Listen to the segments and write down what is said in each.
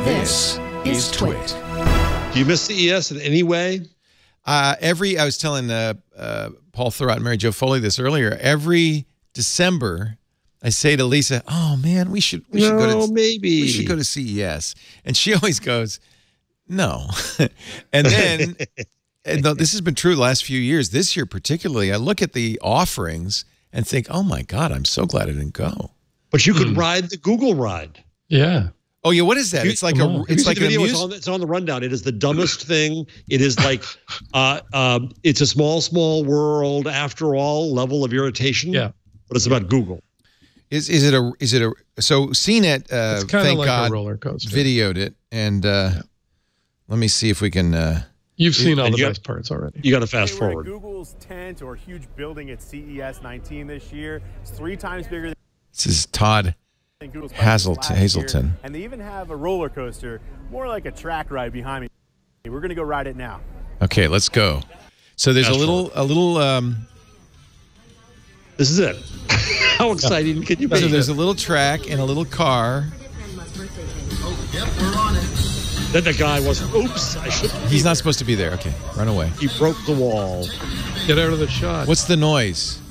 This is TWiT. Do you miss CES in any way? I was telling Paul Thurrott and Mary Jo Foley this earlier. Every December, I say to Lisa, "Oh man, we should go to CES," and she always goes, "No." And then, this has been true the last few years. This year particularly, I look at the offerings and think, "Oh my God, I'm so glad I didn't go." But you could ride the Google ride. Yeah. Oh yeah, what is that? It's like it's like a video. It's on the rundown. It is the dumbest thing. It is like it's a small world after all level of irritation. Yeah. But it's about Google. Is it a so CNET thank like God a roller coaster. Videoed it, and let me see if we can you've seen all the best parts already. You got to fast forward. Google's tent or huge building at CES 19 this year. It's 3 times bigger than this is Todd Hazelton. And they even have a roller coaster, more like a track ride behind me. We're going to go ride it now. Okay, let's go. So there's a little this is it. How exciting can you be? So there's a little track and a little car. Yep, we're on it. Then the guy was, oops, I shouldn't. He's not supposed to be there. Okay, run away. He broke the wall. Get out of the shot. What's the noise?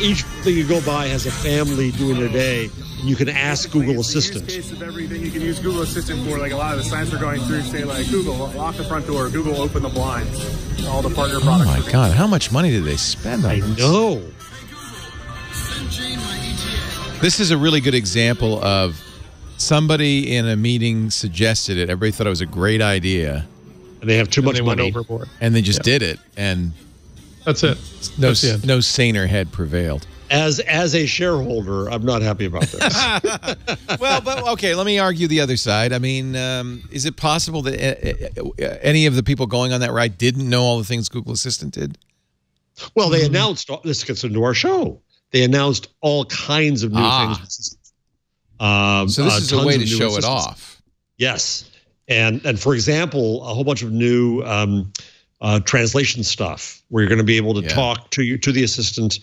Each thing you go by has a family doing their day. You can ask Google Assistant. Use case of everything you can use Google Assistant for. Like a lot of the signs we're going through say like Google lock the front door, Google open the blinds. All the partner products. Oh my God, how much money did they spend on this? I know. This is a really good example of somebody in a meeting suggested it. Everybody thought it was a great idea. And they have too much money. Went overboard. And they just did it. And that's it. No saner head prevailed. As a shareholder, I'm not happy about this. Well, but okay, let me argue the other side. I mean, is it possible that any of the people going on that ride didn't know all the things Google Assistant did? Well, they announced, this gets into our show, they announced all kinds of new things. So this is a way to show it off. Yes. And for example, a whole bunch of new translation stuff where you're going to be able to talk to the assistant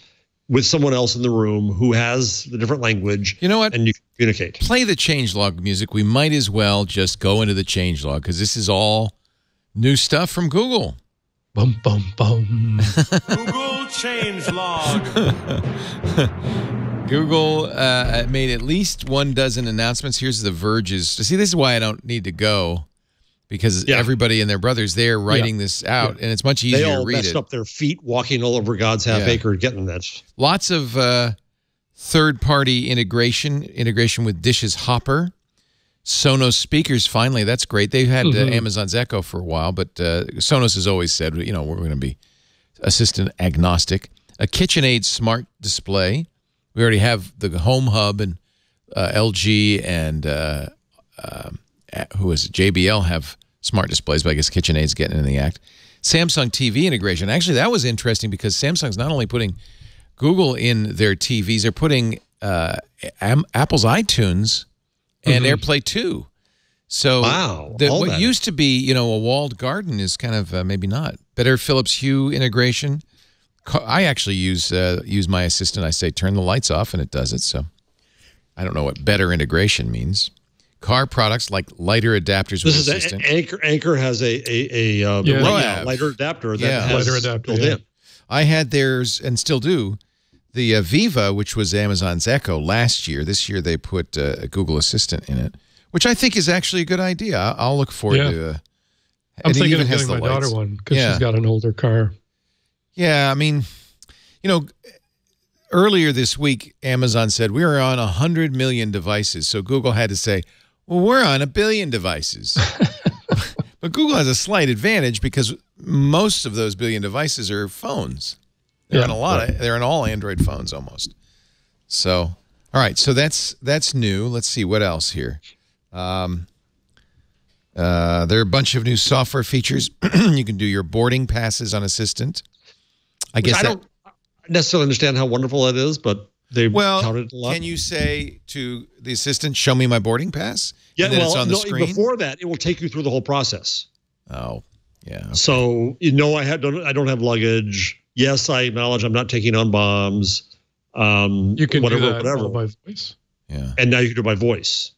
with someone else in the room who has the different language. You know what? And you communicate. Play the changelog music. We might as well just go into the changelog because this is all new stuff from Google. Bum, bum, bum. Google changelog. Google made at least 12 announcements. Here's the Verge's. See, this is why I don't need to go, because everybody and their brothers there writing this out, and it's much easier to read it. They all messed up their feet walking all over God's half acre getting that. Lots of third-party integration with Dish's Hopper. Sonos speakers, finally, that's great. They've had Amazon's Echo for a while, but Sonos has always said, you know, we're going to be assistant agnostic. A KitchenAid smart display. We already have the Home Hub, and LG and who is it? JBL have smart displays, but I guess KitchenAid's getting in the act. Samsung TV integration. Actually, that was interesting because Samsung's not only putting Google in their TVs, they're putting Apple's iTunes and AirPlay too. So what used to be, you know, a walled garden is kind of maybe not. Better Philips Hue integration. I actually use my assistant. I say turn the lights off, and it does it. So I don't know what better integration means. Car products like lighter adapters with assistant. Anchor has a lighter adapter that has lighter adapter built in. I had theirs and still do. The Viva, which was Amazon's Echo last year. This year they put a Google Assistant in it, which I think is actually a good idea. I'll look forward to. I'm thinking of getting my daughter one because she's got an older car. Yeah, I mean, you know, earlier this week, Amazon said we were on 100 million devices. So Google had to say, well, we're on 1 billion devices. But Google has a slight advantage because most of those billion devices are phones. They're on they're on all Android phones almost. So, all right, so that's new. Let's see what else here. There are a bunch of new software features. You can do your boarding passes on Assistant. I don't necessarily understand how wonderful that is, but they touted it a lot. Can you say to the assistant, "Show me my boarding pass"? Yeah, and then it's on the screen. Before that, it will take you through the whole process. Oh, yeah. Okay. So you know, I don't have luggage. Yes, I acknowledge I'm not taking on bombs. You can do that by voice. Yeah. And now you can do it by voice.